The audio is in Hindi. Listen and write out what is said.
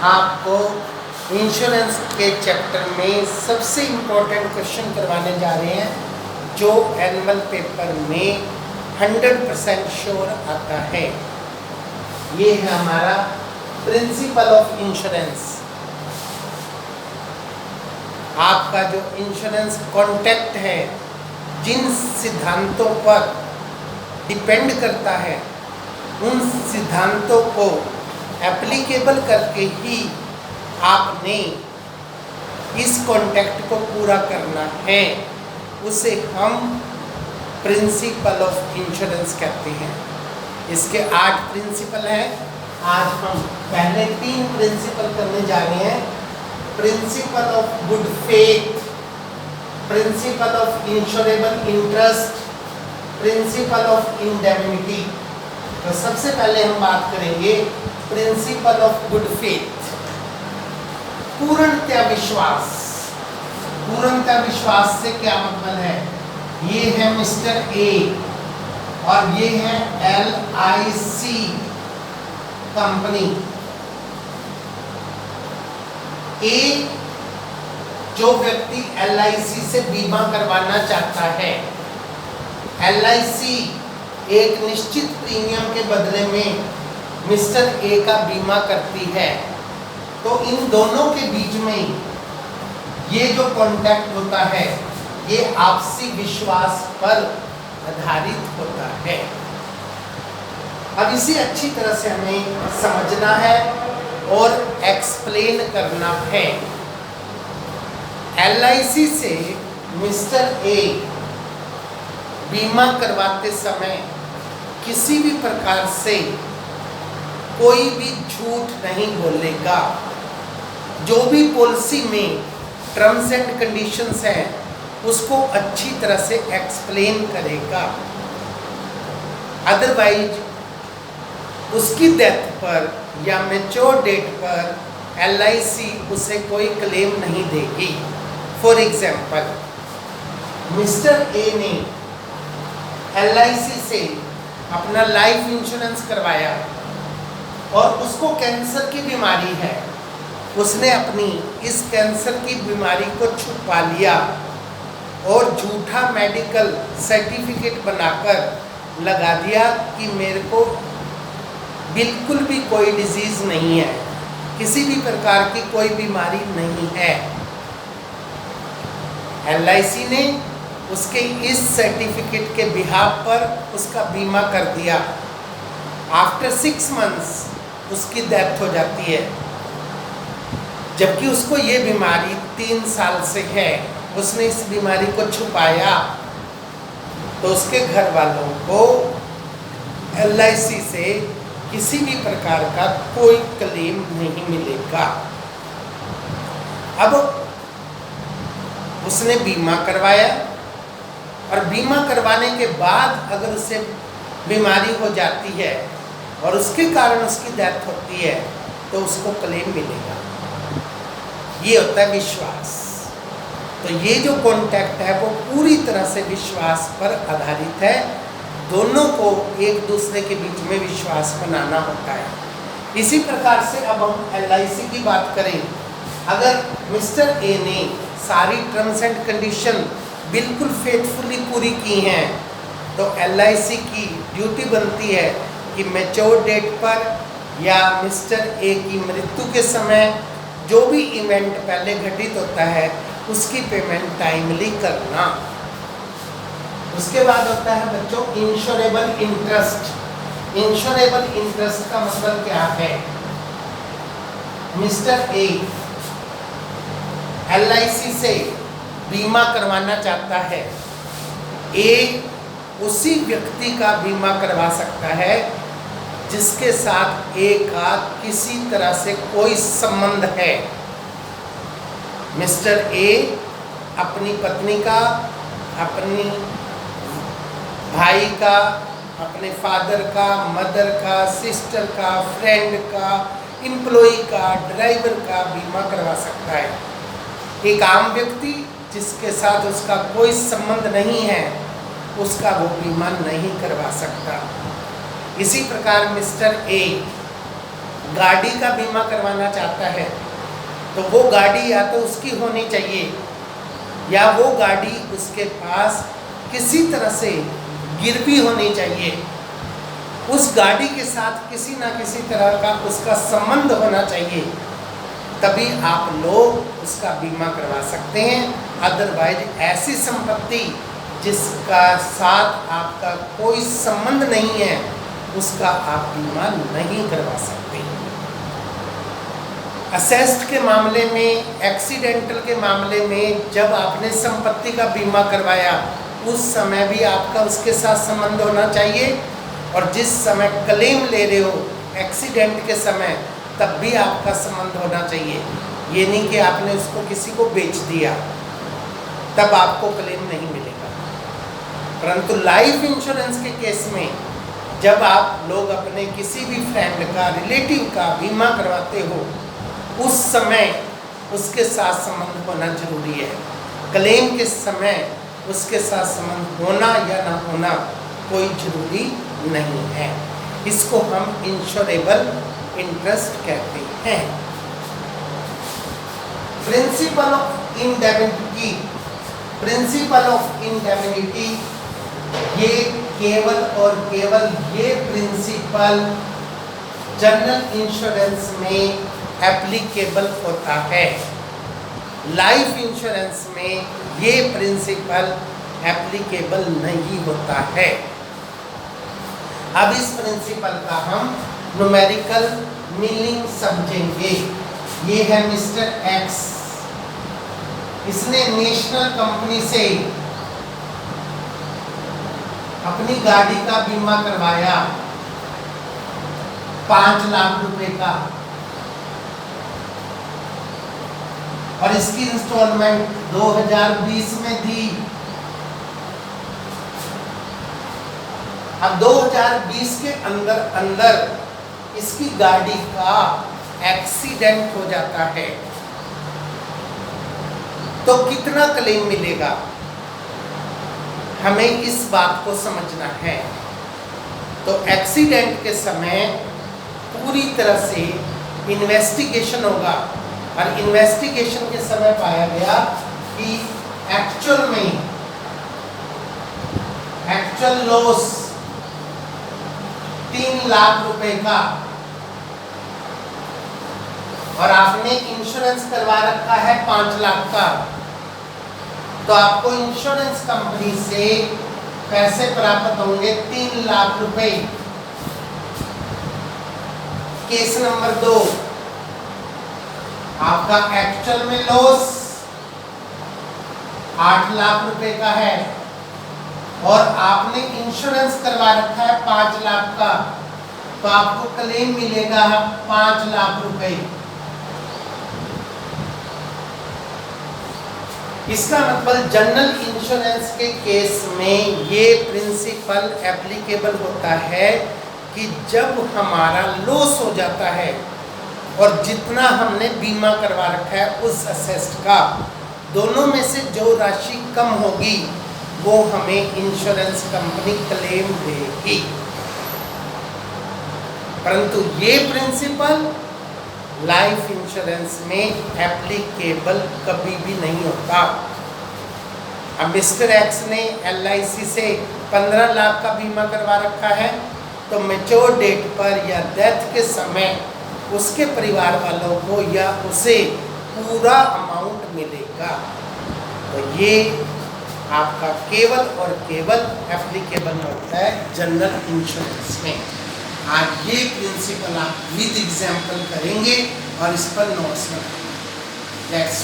आपको इंश्योरेंस के चैप्टर में सबसे इम्पोर्टेंट क्वेश्चन करवाने जा रहे हैं जो एनुअल पेपर में 100% श्योर आता है। ये है हमारा प्रिंसिपल ऑफ इंश्योरेंस। आपका जो इंश्योरेंस कॉन्ट्रैक्ट है जिन सिद्धांतों पर डिपेंड करता है उन सिद्धांतों को एप्लीकेबल करके ही आपने इस कॉन्ट्रैक्ट को पूरा करना है, उसे हम प्रिंसिपल ऑफ इंश्योरेंस कहते हैं। इसके 8 प्रिंसिपल हैं। आज हम पहले 3 प्रिंसिपल करने जा रहे हैं। Principle of good faith, principle of insurable interest, principle of indemnity. तो सबसे पहले हम बात करेंगे प्रिंसिपल ऑफ गुड फेथ, पूर्णतः विश्वास। पूर्णतः विश्वास से क्या मतलब है? ये है मिस्टर ए और ये है LIC कंपनी। ए जो व्यक्ति LIC से बीमा करवाना चाहता है, LIC एक निश्चित प्रीमियम के बदले में मिस्टर ए का बीमा करती है। तो इन दोनों के बीच में ये जो कॉन्ट्रैक्ट होता है ये आपसी विश्वास पर आधारित होता है। अब इसे अच्छी तरह से हमें समझना है और एक्सप्लेन करना है। LIC से मिस्टर ए बीमा करवाते समय किसी भी प्रकार से कोई भी झूठ नहीं बोलेगा। जो भी पॉलिसी में टर्म्स एंड कंडीशंस हैं उसको अच्छी तरह से एक्सप्लेन करेगा। अदरवाइज उसकी डेथ पर या मैच्योर डेट पर LIC उसे कोई क्लेम नहीं देगी। फॉर एग्जाम्पल, मिस्टर ए ने LIC से अपना लाइफ इंश्योरेंस करवाया और उसको कैंसर की बीमारी है। उसने अपनी इस कैंसर की बीमारी को छुपा लिया और झूठा मेडिकल सर्टिफिकेट बनाकर लगा दिया कि मेरे को बिल्कुल भी कोई डिजीज़ नहीं है, किसी भी प्रकार की कोई बीमारी नहीं है। LIC ने उसके इस सर्टिफिकेट के बिहाफ पर उसका बीमा कर दिया। आफ्टर 6 मंथ्स उसकी डेथ हो जाती है, जबकि उसको ये बीमारी 3 साल से है। उसने इस बीमारी को छुपाया तो उसके घर वालों को LIC से किसी भी प्रकार का कोई क्लेम नहीं मिलेगा। अब उसने बीमा करवाया और बीमा करवाने के बाद अगर उसे बीमारी हो जाती है और उसके कारण उसकी डेथ होती है तो उसको क्लेम मिलेगा। ये होता है विश्वास। तो ये जो कॉन्ट्रैक्ट है वो पूरी तरह से विश्वास पर आधारित है। दोनों को एक दूसरे के बीच में विश्वास बनाना होता है। इसी प्रकार से अब हम LIC की बात करें। अगर मिस्टर ए ने सारी टर्म्स एंड कंडीशन बिल्कुल फेथफुली पूरी की हैं तो LIC की ड्यूटी बनती है कि मैच्योर डेट पर या मिस्टर ए की मृत्यु के समय जो भी इवेंट पहले घटित होता है उसकी पेमेंट टाइमली करना। उसके बाद होता है बच्चों इंश्योरेबल इंटरेस्ट। इंश्योरेबल इंटरेस्ट का मतलब क्या है? मिस्टर ए LIC से बीमा करवाना चाहता है। ए उसी व्यक्ति का बीमा करवा सकता है जिसके साथ ए का किसी तरह से कोई संबंध है। मिस्टर ए अपनी पत्नी का, अपनी भाई का, अपने फादर का, मदर का, सिस्टर का, फ्रेंड का, एम्प्लॉय का, ड्राइवर का बीमा करवा सकता है। एक आम व्यक्ति जिसके साथ उसका कोई संबंध नहीं है उसका वो बीमा नहीं करवा सकता। इसी प्रकार मिस्टर ए गाड़ी का बीमा करवाना चाहता है तो वो गाड़ी या तो उसकी होनी चाहिए या वो गाड़ी उसके पास किसी तरह से गिरवी होनी चाहिए, उस गाड़ी के साथ किसी ना किसी तरह का उसका संबंध होना चाहिए, तभी आप लोग उसका बीमा करवा सकते हैं। अदरवाइज ऐसी संपत्ति जिसका साथ आपका कोई संबंध नहीं है उसका आप बीमा नहीं करवा सकते। असेस्ट के मामले में, एक्सीडेंटल के मामले में जब आपने संपत्ति का बीमा करवाया उस समय भी आपका उसके साथ संबंध होना चाहिए, और जिस समय क्लेम ले रहे हो एक्सीडेंट के समय तब भी आपका संबंध होना चाहिए। ये नहीं कि आपने उसको किसी को बेच दिया तब आपको क्लेम नहीं मिलेगा। परंतु लाइफ इंश्योरेंस के केस में जब आप लोग अपने किसी भी फ्रेंड का, रिलेटिव का बीमा करवाते हो उस समय उसके साथ संबंध होना जरूरी है। क्लेम के समय उसके साथ संबंध होना या ना होना कोई जरूरी नहीं है। इसको हम इंश्योरेबल इंटरेस्ट कहते हैं। Principle of indemnity, principle of indemnity ये केवल और केवल ये प्रिंसिपल जनरल इंश्योरेंस में एप्लीकेबल होता है। लाइफ इंश्योरेंस में ये प्रिंसिपल एप्लीकेबल नहीं होता है। अब इस प्रिंसिपल का हम न्यूमेरिकल मीनिंग समझेंगे। ये है मिस्टर एक्स, इसने नेशनल कंपनी से अपनी गाड़ी का बीमा करवाया 5 लाख रुपए का, और इसकी इंस्टॉलमेंट 2020 में दी। अब 2020 के अंदर इसकी गाड़ी का एक्सीडेंट हो जाता है तो कितना क्लेम मिलेगा, हमें इस बात को समझना है। तो एक्सीडेंट के समय पूरी तरह से इन्वेस्टिगेशन होगा, और इन्वेस्टिगेशन के समय पाया गया कि एक्चुअल लॉस 3 लाख रुपए का, और आपने इंश्योरेंस करवा रखा है 5 लाख का, तो आपको इंश्योरेंस कंपनी से पैसे प्राप्त होंगे 3 लाख रुपए। केस नंबर 2, आपका एक्चुअल में लॉस 8 लाख रुपए का है और आपने इंश्योरेंस करवा रखा है 5 लाख का, तो आपको क्लेम मिलेगा 5 लाख रुपए। इसका मतलब जनरल इंश्योरेंस के केस में ये प्रिंसिपल एप्लीकेबल होता है कि जब हमारा लॉस हो जाता है और जितना हमने बीमा करवा रखा है उस असेस्ट का, दोनों में से जो राशि कम होगी वो हमें इंश्योरेंस कंपनी क्लेम देगी। परंतु ये प्रिंसिपल लाइफ इंश्योरेंस में एप्लीकेबल कभी भी नहीं होता। अब मिस्टर एक्स ने LIC से 15 लाख का बीमा करवा रखा है, तो मैच्योर डेट पर या डेथ के समय उसके परिवार वालों को या उसे पूरा अमाउंट मिलेगा। तो ये आपका केवल और केवल एप्लीकेबल होता है जनरल इंश्योरेंस में। आज ये प्रिंसिपल आप विद एग्जाम्पल करेंगे और इस पर नोट्स बनाएंगे।